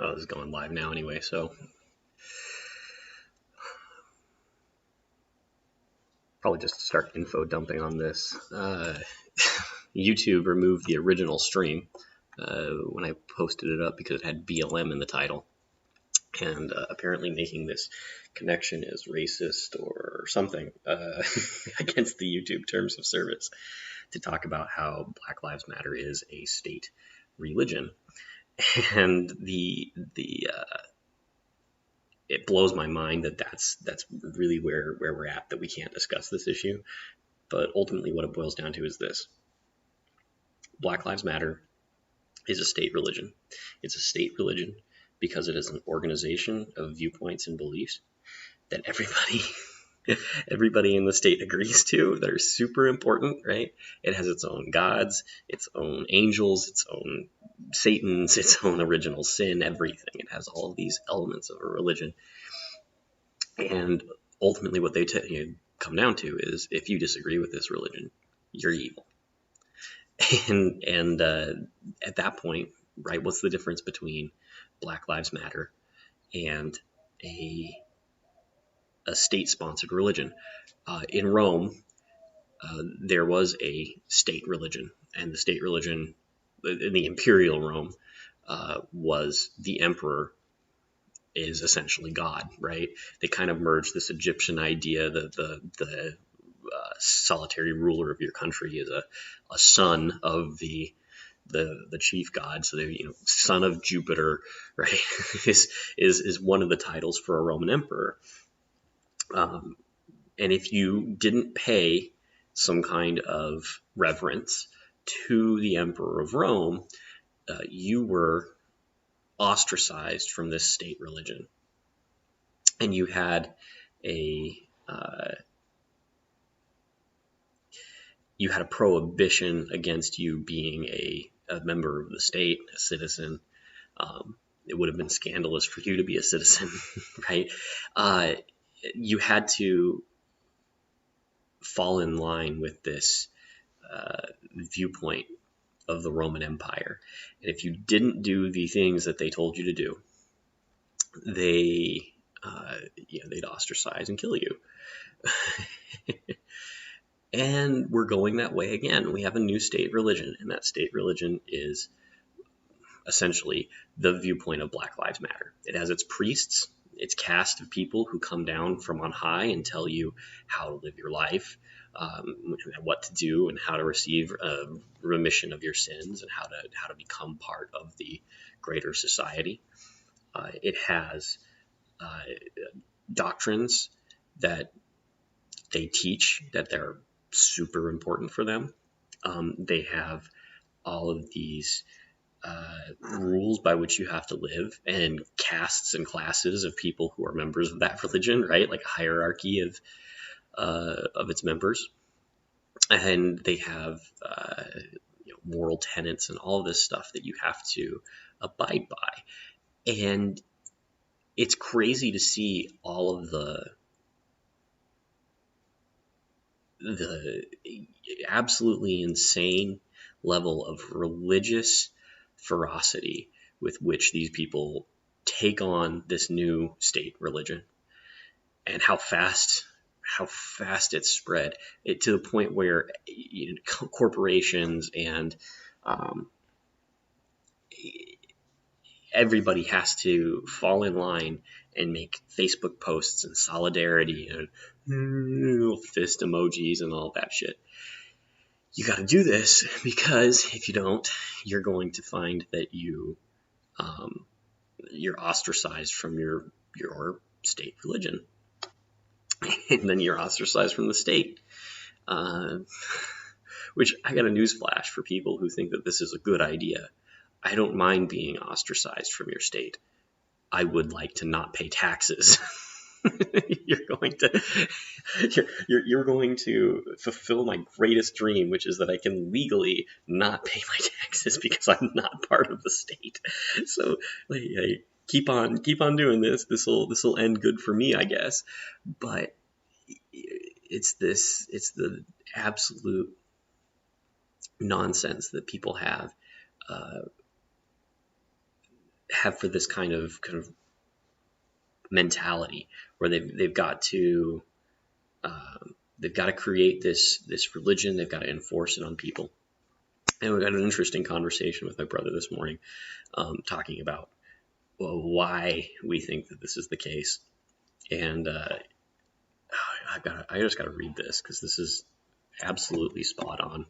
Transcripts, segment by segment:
Oh, this is going live now anyway, so probably just start info dumping on this. YouTube removed the original stream when I posted it up because it had BLM in the title. And apparently making this connection is racist or something against the YouTube terms of service to talk about how Black Lives Matter is a state religion. And it blows my mind that that's really where we're at, that we can't discuss this issue. But ultimately what it boils down to is this: Black Lives Matter is a state religion. It's a state religion because it is an organization of viewpoints and beliefs that everybody in the state agrees to, that are super important, right? It has its own gods, its own angels, its own Satans, its own original sin, everything. It has all of these elements of a religion. And ultimately what they come down to is, if you disagree with this religion, you're evil. And at that point, right, what's the difference between Black Lives Matter and a state-sponsored religion? In Rome, there was a state religion, and the state religion in the imperial Rome was the emperor is essentially God, right? They kind of merged this Egyptian idea that the solitary ruler of your country is a son of the chief god. So they, son of Jupiter, right, is one of the titles for a Roman emperor. And if you didn't pay some kind of reverence to the emperor of Rome, you were ostracized from this state religion, and you had a prohibition against you being a member of the state, a citizen. It would have been scandalous for you to be a citizen, right? You had to fall in line with this viewpoint of the Roman Empire. And if you didn't do the things that they told you to do, they'd ostracize and kill you. And we're going that way again. We have a new state religion, and that state religion is essentially the viewpoint of Black Lives Matter. It has its priests, its caste of people who come down from on high and tell you how to live your life, what to do, and how to receive a remission of your sins, and how to become part of the greater society. It has doctrines that they teach that they're super important for them. They have all of these rules by which you have to live, and castes and classes of people who are members of that religion, right? Like a hierarchy of its members. And they have moral tenets and all of this stuff that you have to abide by. And it's crazy to see all of the absolutely insane level of religious ferocity with which these people take on this new state religion, and how fast it's spread it to the point where corporations and everybody has to fall in line and make Facebook posts and solidarity and fist emojis and all that shit. You got to do this, because if you don't, you're going to find that you're ostracized from your state religion, and then you're ostracized from the state. Which, I got a newsflash for people who think that this is a good idea. I don't mind being ostracized from your state. I would like to not pay taxes. You're going to fulfill my greatest dream, which is that I can legally not pay my taxes because I'm not part of the state. So keep on doing this. This will end good for me, I guess. But it's the absolute nonsense that people have have for this kind of mentality where they've got to create this religion. They've got to enforce it on people. And we had an interesting conversation with my brother this morning, talking about why we think that this is the case. And I just got to read this because this is absolutely spot on.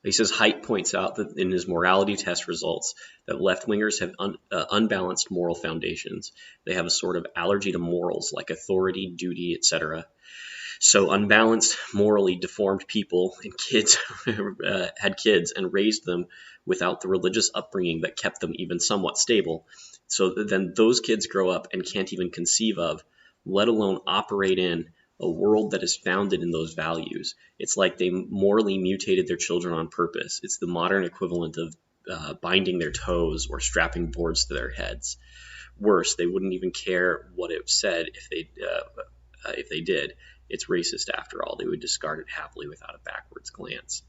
He says Haidt points out that in his morality test results that left-wingers have unbalanced moral foundations. They have a sort of allergy to morals like authority, duty, etc. So unbalanced, morally deformed people and kids had kids and raised them without the religious upbringing that kept them even somewhat stable. So then those kids grow up and can't even conceive of, let alone operate in, a world that is founded in those values. It's like they morally mutated their children on purpose. It's the modern equivalent of binding their toes or strapping boards to their heads. Worse, they wouldn't even care what it said if they did. It's racist after all. They would discard it happily without a backwards glance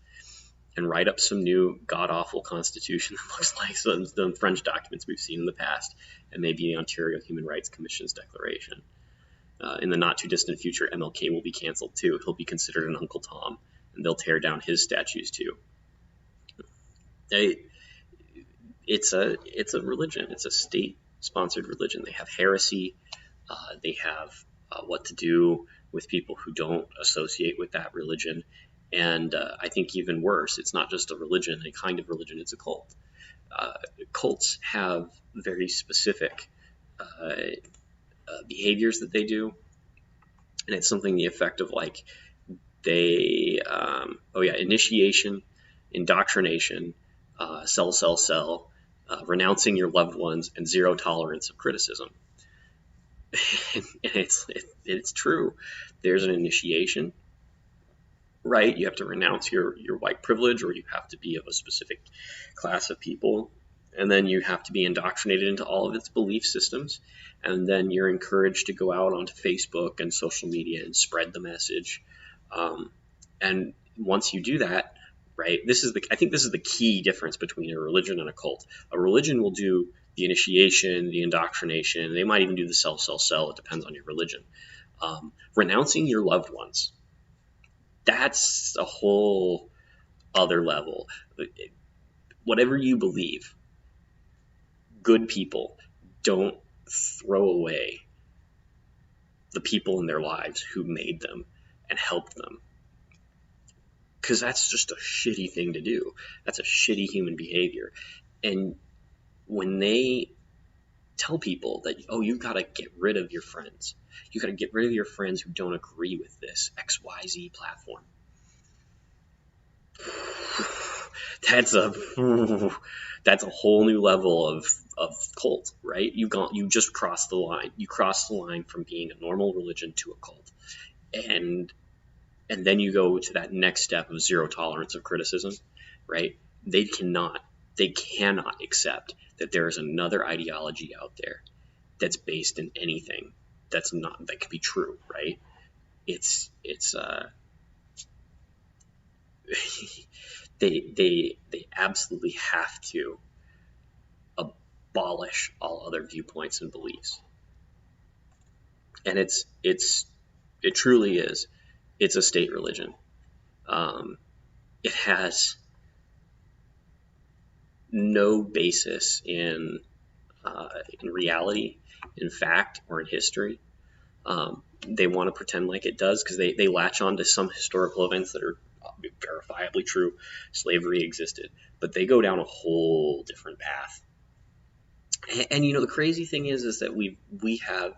and write up some new god-awful constitution that looks like some French documents we've seen in the past, and maybe the Ontario Human Rights Commission's declaration. In the not-too-distant future, MLK will be canceled too. He'll be considered an Uncle Tom, and they'll tear down his statues too. It's a religion. It's a state-sponsored religion. They have heresy. They have what to do with people who don't associate with that religion. And I think even worse, it's not just a religion, a kind of religion, it's a cult. Cults have very specific behaviors that they do. And it's something the effect of like initiation, indoctrination, sell, renouncing your loved ones, and zero tolerance of criticism. And it's true. There's an initiation, right? You have to renounce your white privilege, or you have to be of a specific class of people. And then you have to be indoctrinated into all of its belief systems. And then you're encouraged to go out onto Facebook and social media and spread the message. And once you do that, right, I think this is the key difference between a religion and a cult. A religion will do the initiation, the indoctrination. They might even do the sell. It depends on your religion. Renouncing your loved ones, that's a whole other level. Whatever you believe, good people don't throw away the people in their lives who made them and helped them. Because that's just a shitty thing to do. That's a shitty human behavior. And when they tell people that, oh, you've got to get rid of your friends. You've got to get rid of your friends who don't agree with this XYZ platform. That's a whole new level of cult, right? You just crossed the line. You crossed the line from being a normal religion to a cult. And then you go to that next step of zero tolerance of criticism, right? They cannot accept that there is another ideology out there that's based in anything that could be true, right? They absolutely have to abolish all other viewpoints and beliefs. And it truly is. It's a state religion. It has no basis in reality, in fact, or in history. They want to pretend like it does because they latch on to some historical events that are verifiably true. Slavery existed, but they go down a whole different path. And the crazy thing is that we have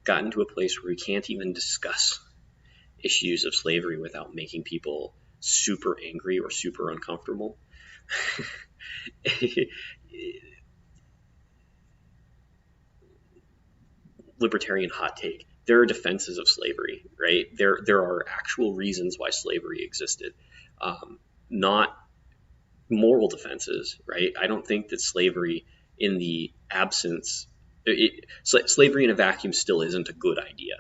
gotten to a place where we can't even discuss issues of slavery without making people super angry or super uncomfortable. Libertarian hot take. There are defenses of slavery, right? There are actual reasons why slavery existed, not moral defenses, right? I don't think that slavery in the absence, slavery in a vacuum still isn't a good idea.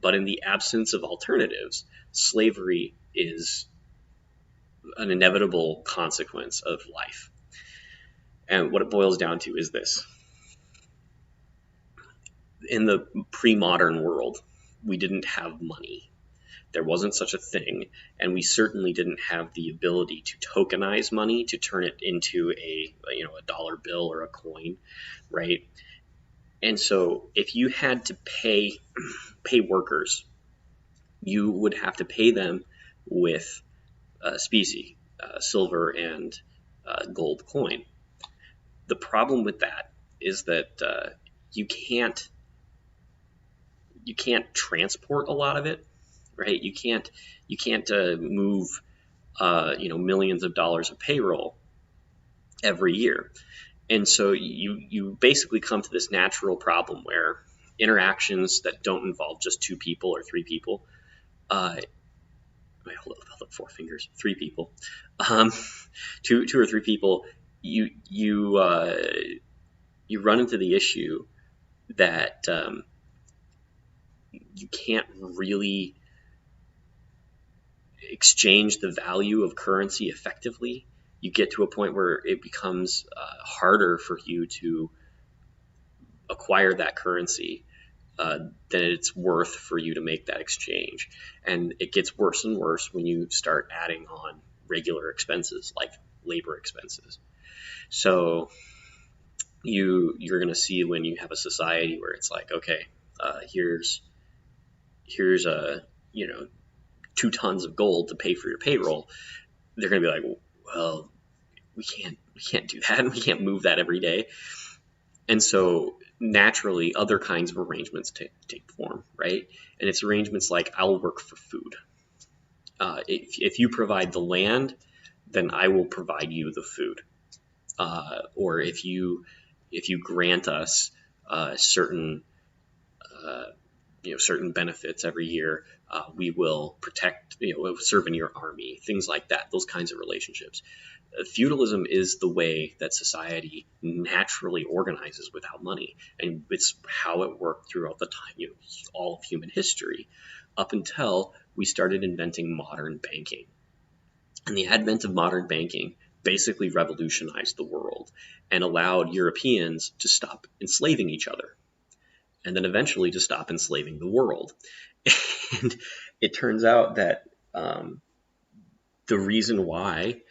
But in the absence of alternatives, slavery is an inevitable consequence of life. And what it boils down to is this. In the pre-modern world, we didn't have money. There wasn't such a thing, and we certainly didn't have the ability to tokenize money, to turn it into a dollar bill or a coin, right? And so if you had to pay workers, you would have to pay them with specie, silver and gold coin. The problem with that is that you can't transport a lot of it, right? You can't move millions of dollars of payroll every year. And so you basically come to this natural problem where interactions that don't involve just two people or three people, hold up, 4 fingers, 3 people, two or three people, you run into the issue that you can't really exchange the value of currency effectively. You get to a point where it becomes harder for you to acquire that currency than it's worth for you to make that exchange. And it gets worse and worse when you start adding on regular expenses like labor expenses. So you're going to see when you have a society where it's like, okay, here's 2 tons of gold to pay for your payroll. They're going to be like, well, we can't do that, and we can't move that every day. And so naturally other kinds of arrangements take form, right? And it's arrangements like, I'll work for food. If you provide the land, then I will provide you the food. Or if you grant us certain benefits every year, we will protect, we'll serve in your army, things like that, those kinds of relationships. Feudalism is the way that society naturally organizes without money, and it's how it worked throughout the time, all of human history, up until we started inventing modern banking. And the advent of modern banking basically revolutionized the world and allowed Europeans to stop enslaving each other, and then eventually to stop enslaving the world. And it turns out that the reason why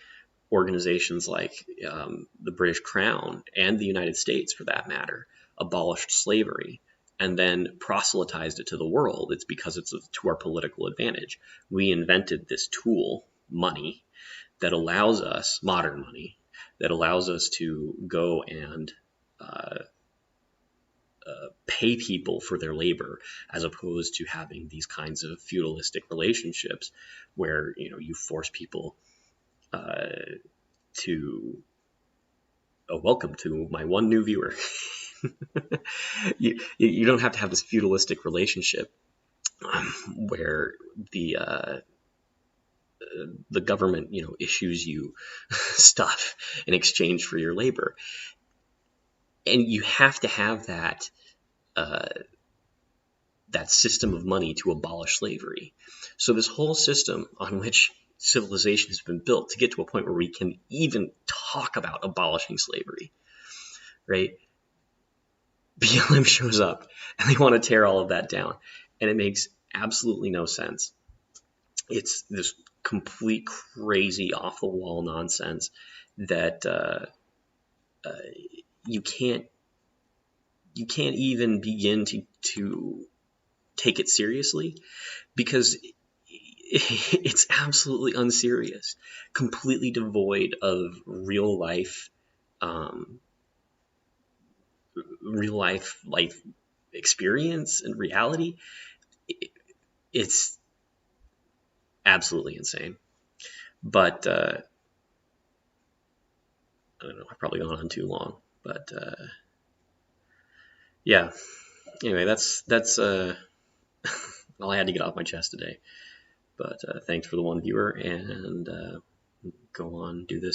organizations like the British Crown and the United States, for that matter, abolished slavery and then proselytized it to the world, it's because it's to our political advantage. We invented this tool, money, that allows us, modern money, that allows us to go and pay people for their labor, as opposed to having these kinds of feudalistic relationships where you force people to welcome to my one new viewer. You don't have to have this feudalistic relationship where the government issues you stuff in exchange for your labor, and you have to have that system of money to abolish slavery. So this whole system on which civilization has been built to get to a point where we can even talk about abolishing slavery, right? BLM shows up and they want to tear all of that down, and it makes absolutely no sense. It's this complete crazy off the wall nonsense that you can't even begin to take it seriously, because it's absolutely unserious, completely devoid of real life life experience and reality. It's absolutely insane. But I don't know, I've probably gone on too long, but yeah, anyway, that's all I had to get off my chest today. But thanks for the one viewer, and go on, do this